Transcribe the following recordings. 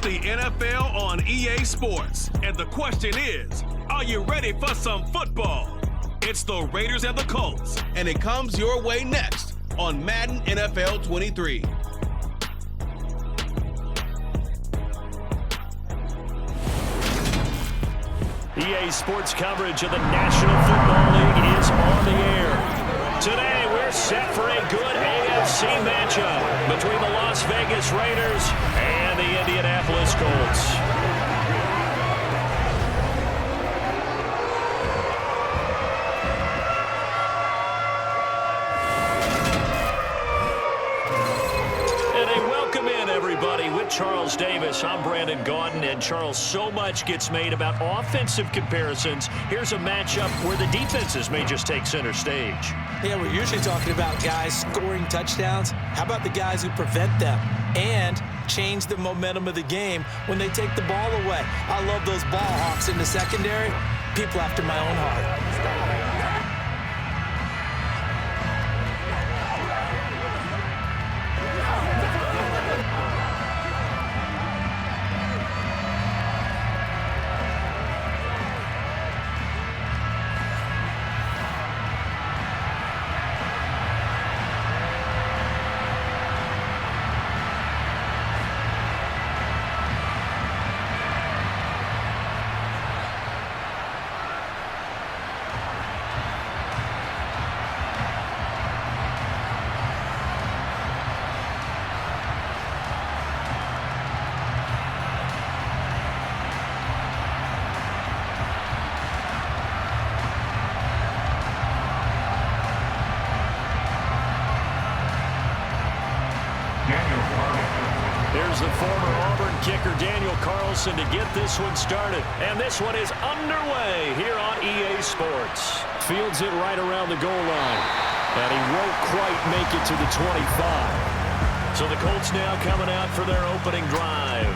the NFL on EA Sports. And the question is, are you ready for some football? It's the Raiders and the Colts, and it comes your way next on Madden NFL 23. EA Sports coverage of the National Football League is on the air. Today, we're set for a good AFC matchup between the Las Vegas Raiders and the Indianapolis Colts. Charles Davis, I'm Brandon Gaudin, and Charles, so much gets made about offensive comparisons. Here's a matchup where the defenses may just take center stage. Yeah, we're usually talking about guys scoring touchdowns. How about the guys who prevent them and change the momentum of the game when they take the ball away? I love those ball hawks in the secondary. People after my own heart. Here's the former Auburn kicker Daniel Carlson to get this one started. And this one is underway here on EA Sports. Fields it right around the goal line. And he won't quite make it to the 25. So the Colts now coming out for their opening drive.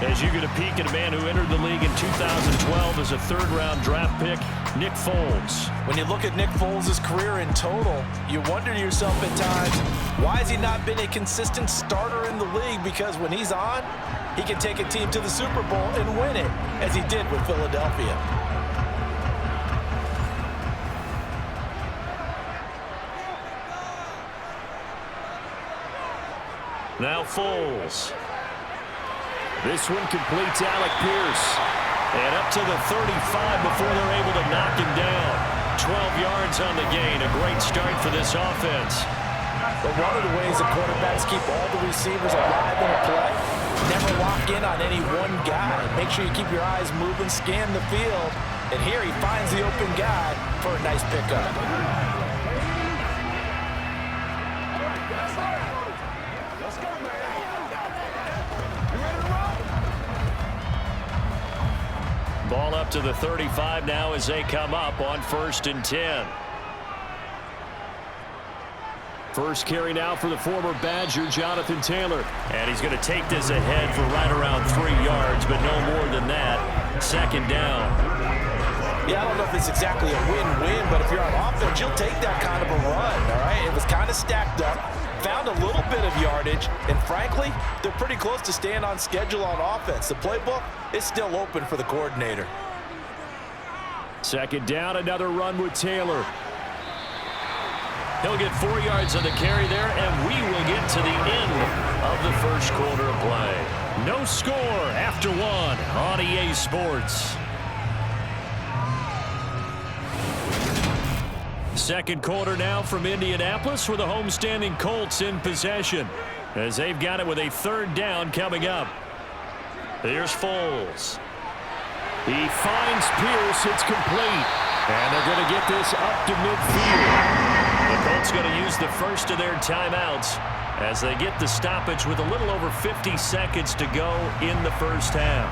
As you get a peek at a man who entered the league in 2012 as a third-round draft pick, Nick Foles. When you look at Nick Foles' career in total, you wonder to yourself at times, why has he not been a consistent starter in the league? Because when he's on, he can take a team to the Super Bowl and win it, as he did with Philadelphia. Now Foles. This one completes Alec Pierce. And up to the 35 before they're able to knock him down. 12 yards on the gain. A great start for this offense. But one of the ways the quarterbacks keep all the receivers alive in a play, never lock in on any one guy. Make sure you keep your eyes moving, scan the field. And here he finds the open guy for a nice pickup. Ball up to the 35 now as they come up on 1st and 10. First carry now for the former Badger, Jonathan Taylor. And he's going to take this ahead for right around 3 yards, but no more than that. 2nd down. Yeah, I don't know if it's exactly a win-win, but if you're on offense, you'll take that kind of a run, all right? It was kind of stacked up, found a little bit of yardage, and frankly, they're pretty close to staying on schedule on offense. The playbook is still open for the coordinator. 2nd down, another run with Taylor. He'll get 4 yards on the carry there, and we will get to the end of the first quarter of play. No score after 1 on EA Sports. Second quarter now from Indianapolis with the homestanding Colts in possession as they've got it with a 3rd down coming up. Here's Foles. He finds Pierce. It's complete. And they're going to get this up to midfield. The Colts going to use the first of their timeouts as they get the stoppage with a little over 50 seconds to go in the first half.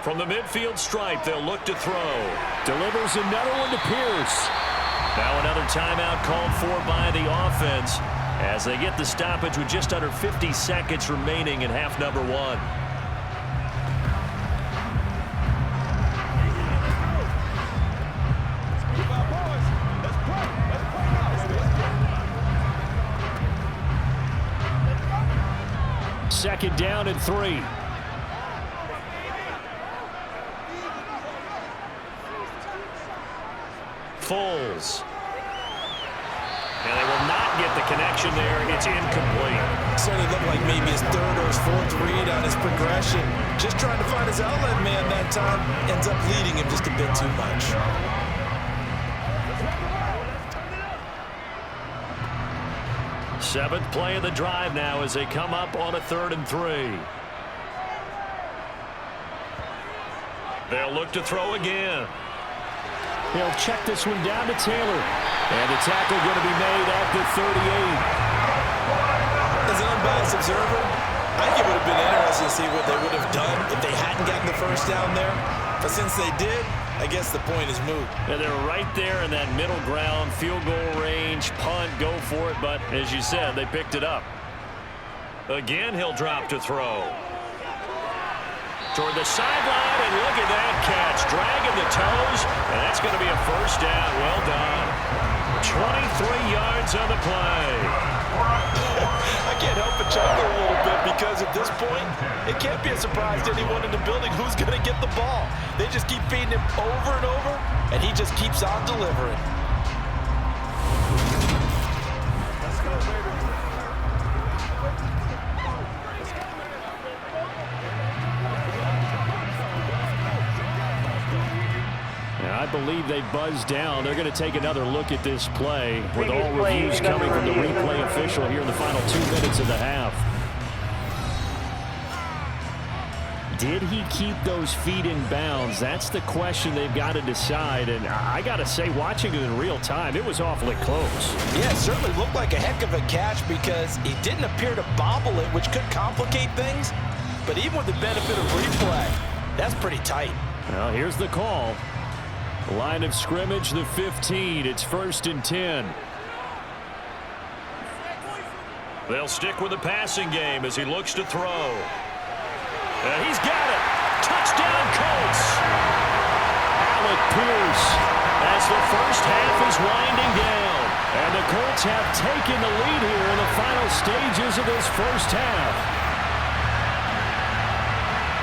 From the midfield stripe, they'll look to throw. Delivers another one to Pierce. Now another timeout called for by the offense as they get the stoppage with just under 50 seconds remaining in half number one. Second down and 3. Foles. And they will not get the connection there. It's incomplete. Certainly looked like maybe his third or his fourth read on his progression. Just trying to find his outlet man that time. Ends up leading him just a bit too much. Seventh play of the drive now as they come up on a 3rd and 3. They'll look to throw again. He'll check this one down to Taylor. And the tackle going to be made at the 38. As an unbiased observer, I think it would have been interesting to see what they would have done if they hadn't gotten the first down there. But since they did, I guess the point is moot. And they're right there in that middle ground, field goal range, punt, go for it. But as you said, they picked it up. Again, he'll drop to throw. Toward the sideline, and look at that catch. Dragging the toes, and that's going to be a first down. Well done. 23 yards on the play. I can't help but chuckle a little bit because at this point, it can't be a surprise to anyone in the building who's going to get the ball. They just keep feeding him over and over, and he just keeps on delivering. Let's go, baby. I believe they buzzed down. They're going to take another look at this play with all reviews coming from the replay official here in the final 2 minutes of the half. Did he keep those feet in bounds? That's the question they've got to decide. And I got to say, watching it in real time, it was awfully close. Yeah, it certainly looked like a heck of a catch because he didn't appear to bobble it, which could complicate things. But even with the benefit of replay, that's pretty tight. Well, here's the call. Line of scrimmage, the 15. It's 1st and 10. They'll stick with the passing game as he looks to throw. And he's got it. Touchdown, Colts. Alec Pierce as the first half is winding down. And the Colts have taken the lead here in the final stages of this first half.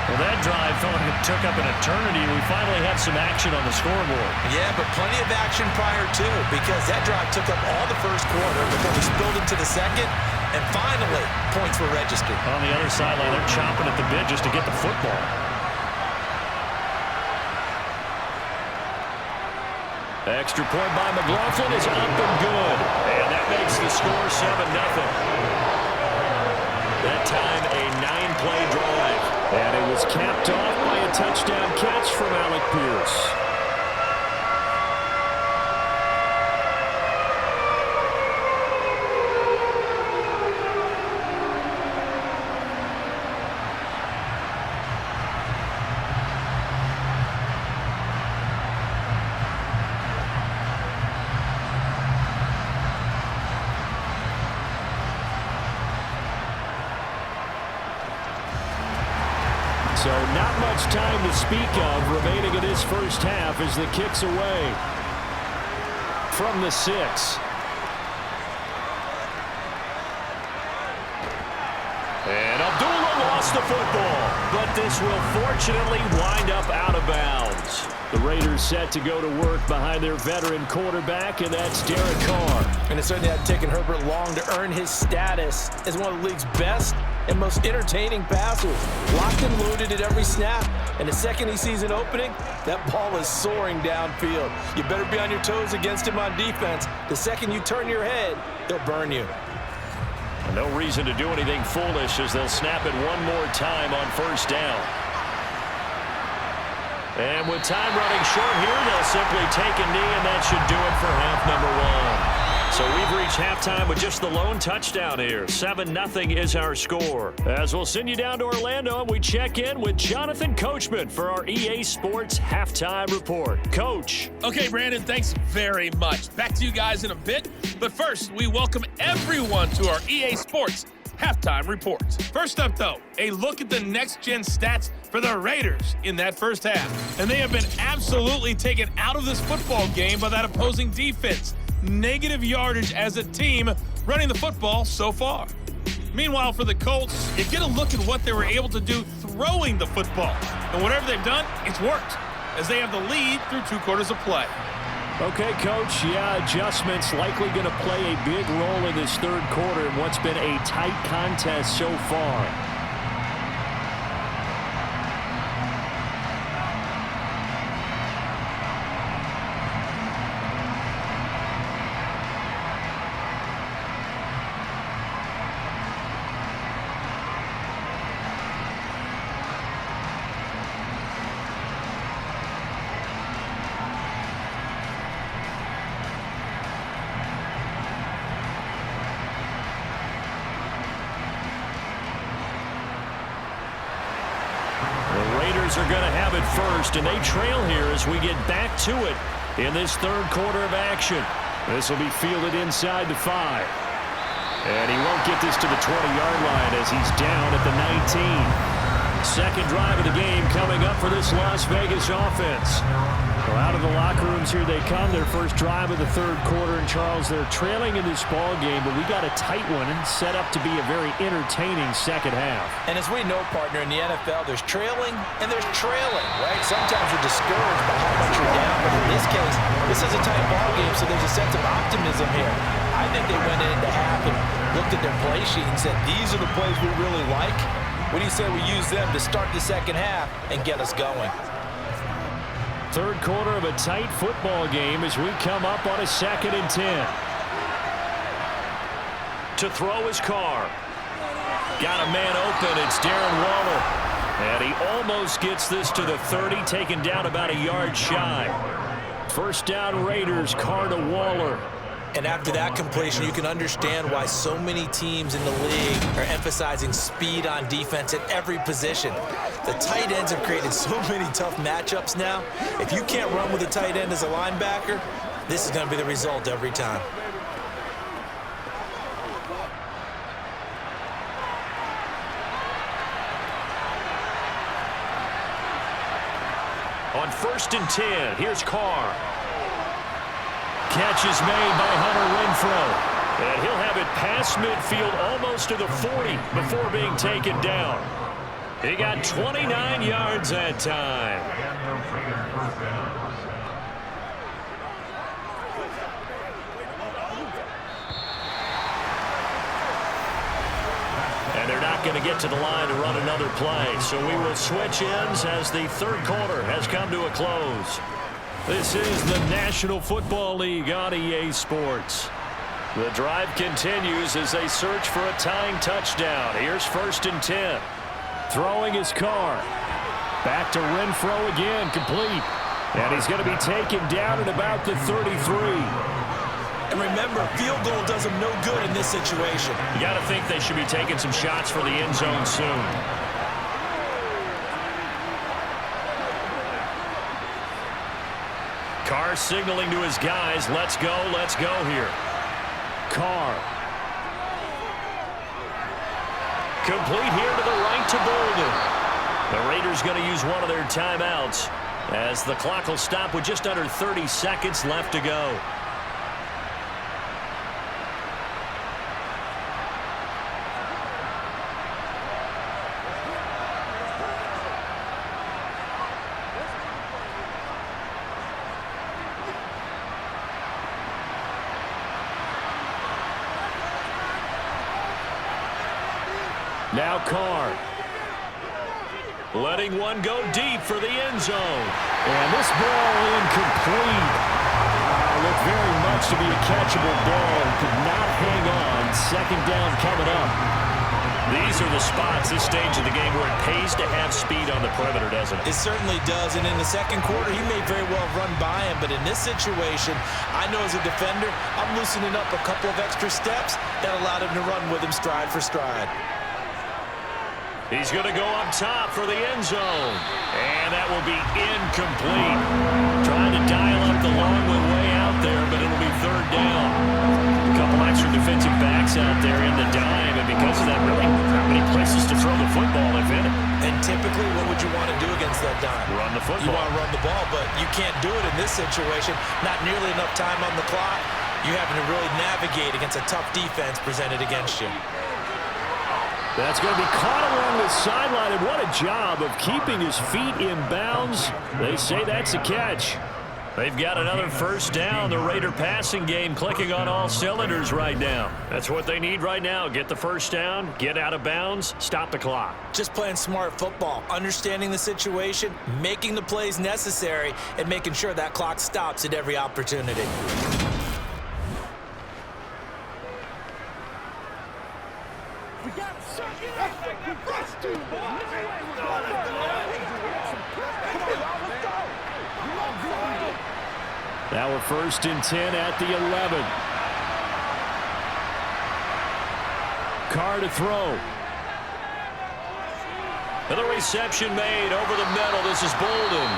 Well, that drive felt like it took up an eternity. We finally had some action on the scoreboard. Yeah, but plenty of action prior to, because that drive took up all the first quarter before we spilled into the second, and finally, points were registered. On the other sideline, they're chomping at the bit just to get the football. Extra point by McLaughlin is up and good. And that makes the score 7-0. That time, a 9-play drive. And it was capped off by a touchdown catch from Alec Pierce. So not much time to speak of remaining in this first half as the kick's away from the 6. And Abdullah lost the football, but this will fortunately wind up out of bounds. The Raiders set to go to work behind their veteran quarterback, and that's Derek Carr. And it certainly had taken Herbert long to earn his status as one of the league's best and most entertaining passers. Locked and loaded at every snap, and the second he sees an opening, that ball is soaring downfield. You better be on your toes against him on defense. The second you turn your head, he'll burn you. No reason to do anything foolish as they'll snap it one more time on first down. And with time running short here, they'll simply take a knee, and that should do it for half number 1. So we've reached halftime with just the lone touchdown here. 7-0 is our score. As we'll send you down to Orlando, and we check in with Jonathan Coachman for our EA Sports Halftime Report. Coach. Okay, Brandon, thanks very much. Back to you guys in a bit. But first, we welcome everyone to our EA Sports Halftime Report. First up, though, a look at the next-gen stats for the Raiders in that first half. And they have been absolutely taken out of this football game by that opposing defense. Negative yardage as a team running the football so far. Meanwhile, for the Colts, you get a look at what they were able to do throwing the football. And whatever they've done, it's worked, as they have the lead through 2 quarters of play. Okay, Coach, adjustments likely going to play a big role in this third quarter in what's been a tight contest so far. Are going to have it first, and they trail here as we get back to it in this third quarter of action. This will be fielded inside the 5. And he won't get this to the 20-yard line as he's down at the 19. Second drive of the game coming up for this Las Vegas offense. Well, out of the locker rooms here they come. Their first drive of the third quarter. And, Charles, they're trailing in this ball game, but we got a tight one and set up to be a very entertaining second half. And as we know, partner, in the NFL, there's trailing and there's trailing, right? Sometimes you're discouraged by how much you're down, but in this case, this is a tight ball game, so there's a sense of optimism here. I think they went into half and looked at their play sheet and said, these are the plays we really like. What do you say we use them to start the second half and get us going? Third quarter of a tight football game as we come up on a 2nd and 10. To throw his Carr. Got a man open. It's Darren Waller. And he almost gets this to the 30, taken down about a yard shy. First down Raiders, Carr to Waller. And after that completion, you can understand why so many teams in the league are emphasizing speed on defense at every position. The tight ends have created so many tough matchups now. If you can't run with a tight end as a linebacker, this is going to be the result every time. On 1st and 10, here's Carr. Catch is made by Hunter Renfrow. And he'll have it past midfield almost to the 40 before being taken down. He got 29 yards that time. And they're not going to get to the line to run another play. So we will switch ends as the third quarter has come to a close. This is the National Football League on EA Sports. The drive continues as they search for a tying touchdown. Here's 1st and 10. Throwing his Carr. Back to Renfrow again, complete. And he's going to be taken down at about the 33. And remember, field goal does them no good in this situation. You got to think they should be taking some shots for the end zone soon. Carr signaling to his guys, let's go here. Carr. Complete here to the right to Bolden. The Raiders going to use one of their timeouts as the clock will stop with just under 30 seconds left to go. Now Carr. Letting one go deep for the end zone. And this ball incomplete. Looked very much to be a catchable ball. Could not hang on. Second down coming up. These are the spots, this stage of the game, where it pays to have speed on the perimeter, doesn't it? It certainly does, and in the second quarter, he may very well run by him, but in this situation, I know as a defender, I'm loosening up a couple of extra steps that allowed him to run with him stride for stride. He's going to go up top for the end zone, and that will be incomplete. Trying to dial up the long way out there, but it'll be third down. A couple extra defensive backs out there in the dime, and because of that, really not many places to throw the football, if any. And typically, what would you want to do against that dime? Run the football. You want to run the ball, but you can't do it in this situation. Not nearly enough time on the clock. You're having to really navigate against a tough defense presented against you. That's going to be caught along the sideline, and what a job of keeping his feet in bounds. They say that's a catch. They've got another first down. The Raider passing game clicking on all cylinders right now. That's what they need right now. Get the first down, get out of bounds, stop the clock. Just playing smart football, understanding the situation, making the plays necessary, and making sure that clock stops at every opportunity. Now we're 1st and 10 at the 11. Carr to throw. And the reception made over the middle. This is Bolden.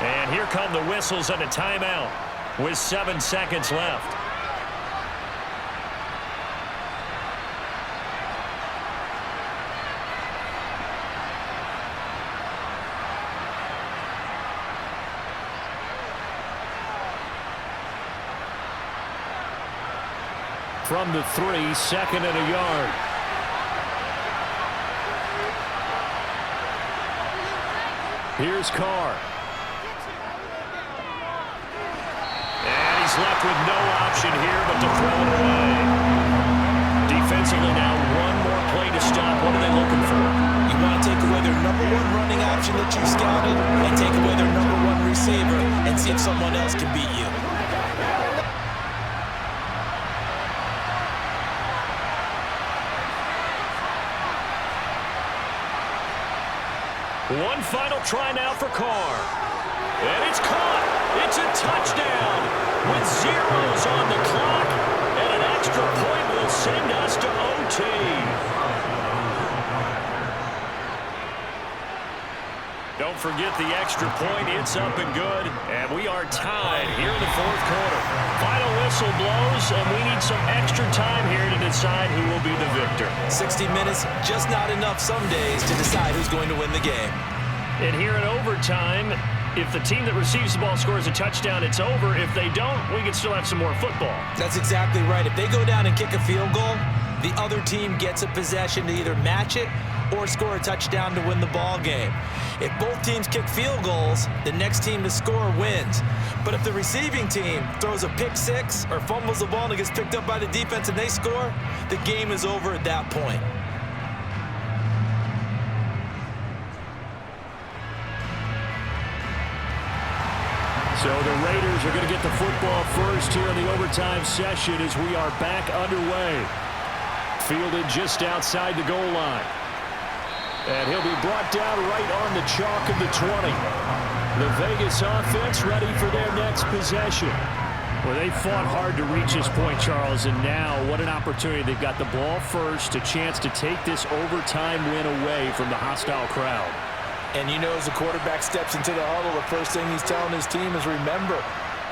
And here come the whistles and a timeout with 7 seconds left. From the 3, 2nd and a yard. Here's Carr. And he's left with no option here but to throw it away. Defensively now, one more play to stop. What are they looking for? You want to take away their #1 running option that you scouted and take away their #1 receiver and see if someone else can beat you. One final try now for Carr. And it's caught. It's a touchdown with zeros on the clock. And an extra point will send us to OT. Don't forget the extra point. It's up and good. And we are tied here in the 4th quarter. Final whistle blows, and we need some extra time here to decide who will be the victor. 60 minutes, just not enough some days to decide who's going to win the game. And here in overtime, if the team that receives the ball scores a touchdown, it's over. If they don't, we can still have some more football. That's exactly right. If they go down and kick a field goal, the other team gets a possession to either match it or score a touchdown to win the ball game. If both teams kick field goals, the next team to score wins. But if the receiving team throws a pick six or fumbles the ball and it gets picked up by the defense and they score, the game is over at that point. So the Raiders are going to get the football first here in the overtime session as we are back underway. Fielded just outside the goal line. And he'll be brought down right on the chalk of the 20. The Vegas offense ready for their next possession. Well, they fought hard to reach this point, Charles, and now what an opportunity. They've got the ball first, a chance to take this overtime win away from the hostile crowd. And you know, as the quarterback steps into the huddle, the first thing he's telling his team is, remember,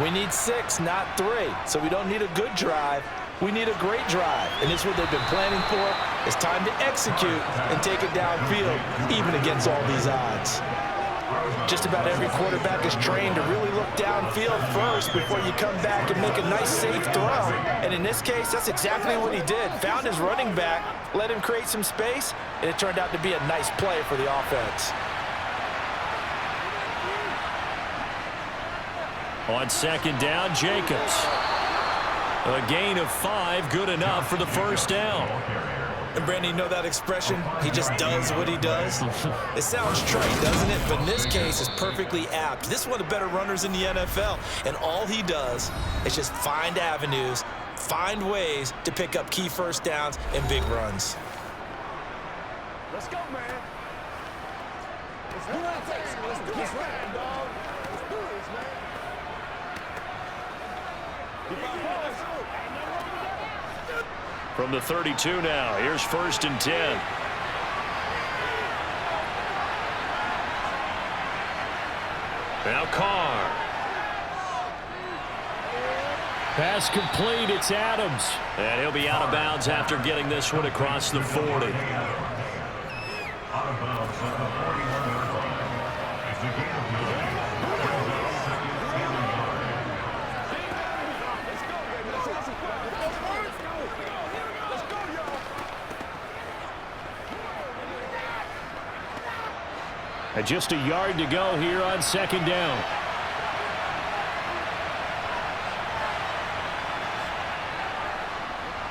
we need 6, not 3. So we don't need a good drive. We need a great drive. And it's what they've been planning for. It's time to execute and take it downfield, even against all these odds. Just about every quarterback is trained to really look downfield first before you come back and make a nice, safe throw. And in this case, that's exactly what he did. Found his running back, let him create some space, and it turned out to be a nice play for the offense. On second down, Jacobs. A gain of 5, good enough for the first down. And Brandon, you know that expression? He just does what he does. It sounds trite, doesn't it? But in this case, it's perfectly apt. This is one of the better runners in the NFL. And all he does is just find avenues, find ways to pick up key first downs and big runs. Let's go, man. Let's do this, man. Let's do this, man, dog. Let's do this, man. From the 32 now, here's 1st and 10. Now Carr. Pass complete, it's Adams. And he'll be out of bounds after getting this one across the 40. Out of bounds at the 41-yard line. As the game of And just a yard to go here on 2nd down.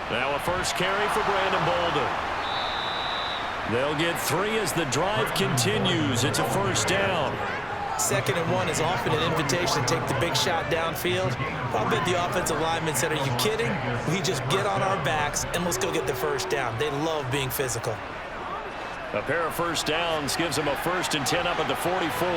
Now a first carry for Brandon Bolden. They'll get 3 as the drive continues. It's a 1st down. 2nd and 1 is often an invitation to take the big shot downfield. I'll bet the offensive lineman said, "Are you kidding? We just get on our backs and let's go get the 1st down." They love being physical. A pair of 1st downs gives them a 1st and 10 up at the 44.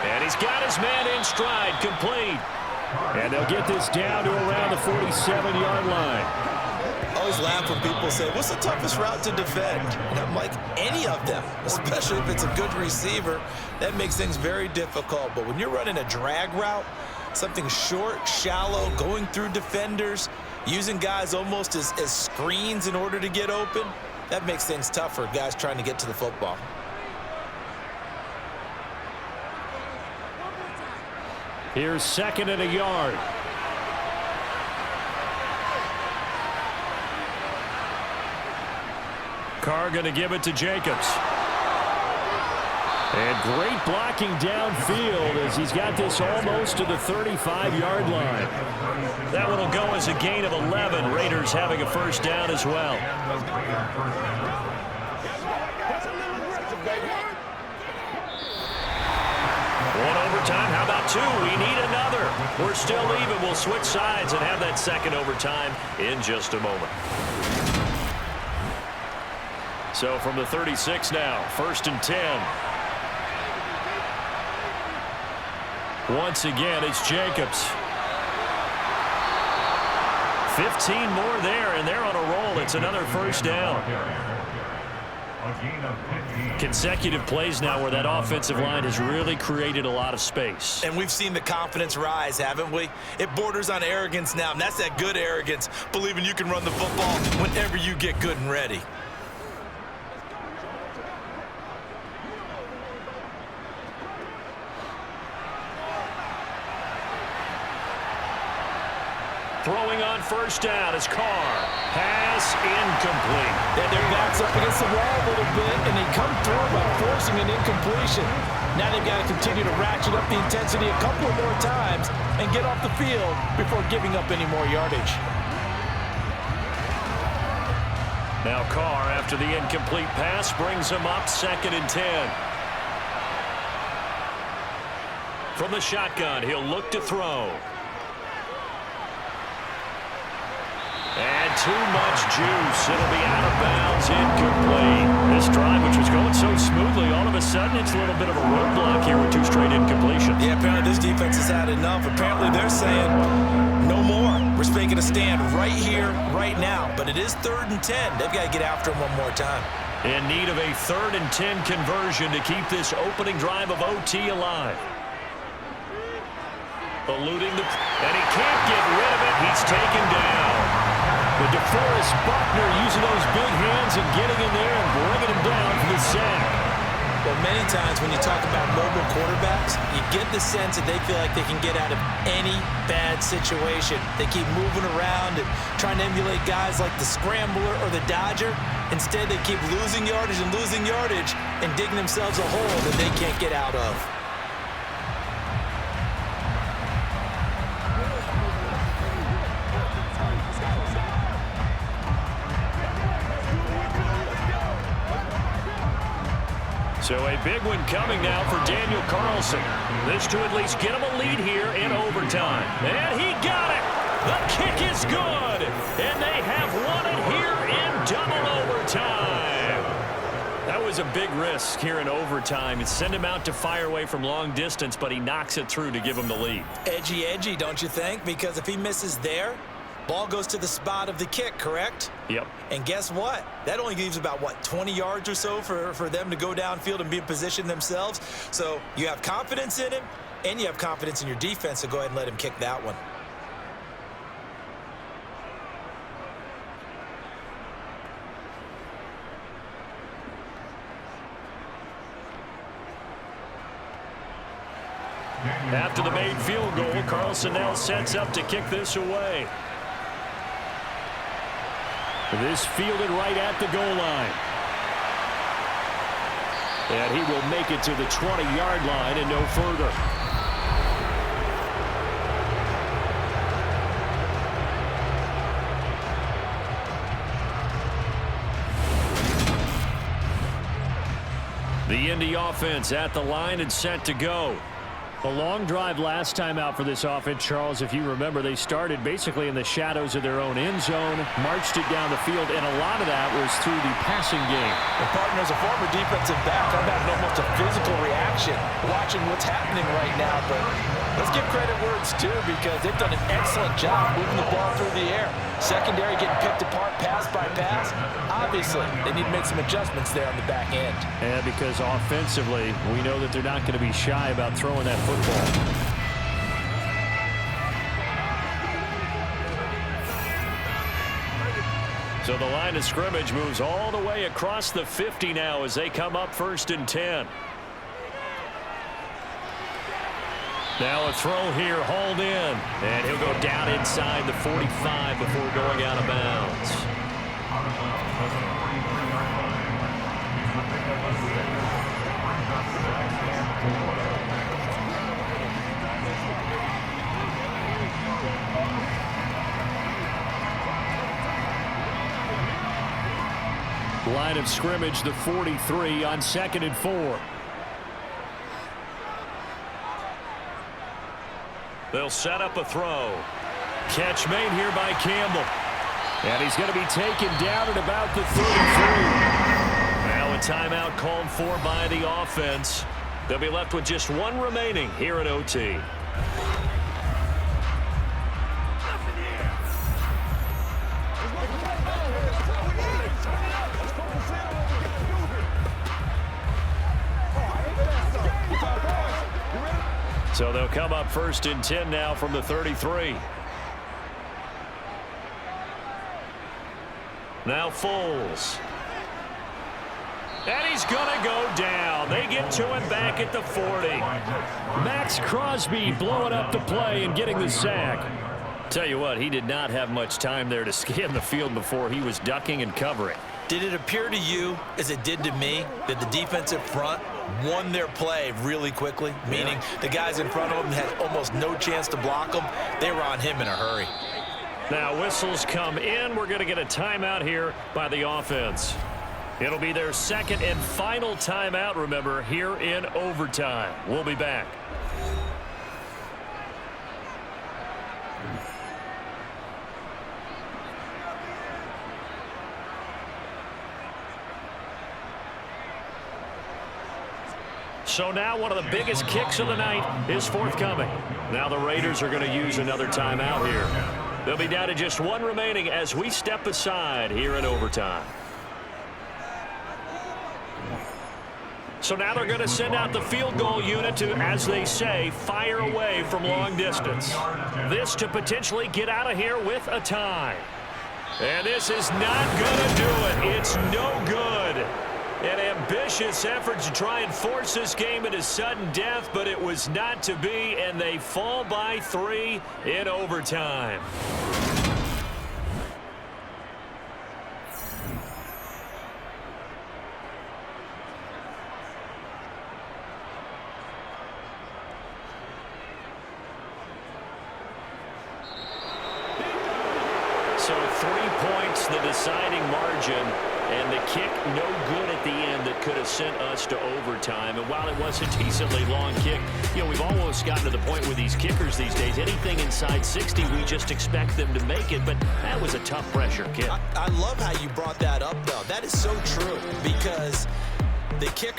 And he's got his man in stride, complete. And they'll get this down to around the 47-yard line. I always laugh when people say, "What's the toughest route to defend?" And I'm like, any of them, especially if it's a good receiver. That makes things very difficult. But when you're running a drag route, something short, shallow, going through defenders, using guys almost as screens in order to get open, that makes things tough for guys trying to get to the football. Here's 2nd and a yard. Carr going to give it to Jacobs. And great blocking downfield as he's got this almost to the 35-yard line. That one will go as a gain of 11. Raiders having a 1st down as well. One overtime. How about 2? We need another. We're still even. We'll switch sides and have that 2nd overtime in just a moment. So from the 36 now, 1st and 10. Once again, it's Jacobs. 15 more there, and they're on a roll. It's another 1st down. Consecutive plays now where that offensive line has really created a lot of space. And we've seen the confidence rise, haven't we? It borders on arrogance now, and that's that good arrogance, believing you can run the football whenever you get good and ready. Throwing on first down is Carr. Pass incomplete. And their back's up against the wall a little bit, and they come through by forcing an incompletion. Now they've got to continue to ratchet up the intensity a couple of more times and get off the field before giving up any more yardage. Now Carr, after the incomplete pass, brings him up 2nd and 10. From the shotgun, he'll look to throw. And too much juice. It'll be out of bounds, incomplete. This drive, which was going so smoothly, all of a sudden it's a little bit of a roadblock here with 2 straight incompletions. Yeah, apparently this defense has had enough. Apparently they're saying no more. We're making a stand right here, right now. But it is 3rd and 10. They've got to get after him one more time. In need of a 3rd and 10 conversion to keep this opening drive of OT alive. Eluding the... and he can't get rid of it. He's taken down. The DeForest Buckner using those big hands and getting in there and bringing him down for the sack. Well, many times when you talk about mobile quarterbacks, you get the sense that they feel like they can get out of any bad situation. They keep moving around and trying to emulate guys like the Scrambler or the Dodger. Instead, they keep losing yardage and digging themselves a hole that they can't get out of. So a big one coming now for Daniel Carlson. This to at least get him a lead here in overtime. And he got it! The kick is good! And they have won it here in double overtime. That was a big risk here in overtime. It sent him out to fire away from long distance, but he knocks it through to give him the lead. Edgy, don't you think? Because if he misses there, ball goes to the spot of the kick, correct? Yep. And guess what? That only leaves about, 20 yards or so for them to go downfield and be in position themselves. So you have confidence in him, and you have confidence in your defense, so go ahead and let him kick that one. After the made field goal, Carlson now sets up to kick this away. This fielded right at the goal line. And he will make it to the 20-yard line and no further. The Indy offense at the line and set to go. A long drive last time out for this offense, Charles. If you remember, they started basically in the shadows of their own end zone, marched it down the field, and a lot of that was through the passing game. The partner, as a former defensive back, I'm having almost a physical reaction watching what's happening right now. But let's give credit where it's due, because they've done an excellent job moving the ball through the air. Secondary getting picked apart pass by pass. Obviously, they need to make some adjustments there on the back end. And because offensively, we know that they're not going to be shy about throwing that football. So the line of scrimmage moves all the way across the 50 now as they come up 1st and 10. Now a throw here, hauled in, and he'll go down inside the 45 before going out of bounds. Line of scrimmage, the 43 on 2nd and 4. They'll set up a throw. Catch made here by Campbell. And he's going to be taken down at about the 33. Now a timeout called for by the offense. They'll be left with just one remaining here at OT. So they'll come up 1st and 10 now from the 33. Now Foles. And he's going to go down. They get to him back at the 40. Max Crosby blowing up the play and getting the sack. Tell you what, he did not have much time there to scan the field before he was ducking and covering. Did it appear to you, as it did to me, that the defensive front won their play really quickly? Meaning the guys in front of them had almost no chance to block them. They were on him in a hurry. Now whistles come in. We're going to get a timeout here by the offense. It'll be their second and final timeout, remember, here in overtime. We'll be back. So now one of the biggest kicks of the night is forthcoming. Now the Raiders are going to use another timeout here. They'll be down to just one remaining as we step aside here in overtime. So now they're going to send out the field goal unit to, as they say, fire away from long distance. This to potentially get out of here with a tie. And this is not going to do it. It's no good. An ambitious effort to try and force this game into sudden death, but it was not to be, and they fall by 3 in overtime. So 3 points, the deciding margin. And the kick no good at the end that could have sent us to overtime. And while it was a decently long kick, you know, we've almost gotten to the point with these kickers these days. Anything inside 60, we just expect them to make it. But that was a tough pressure kick. I love how you brought that up, though. That is so true because the kicker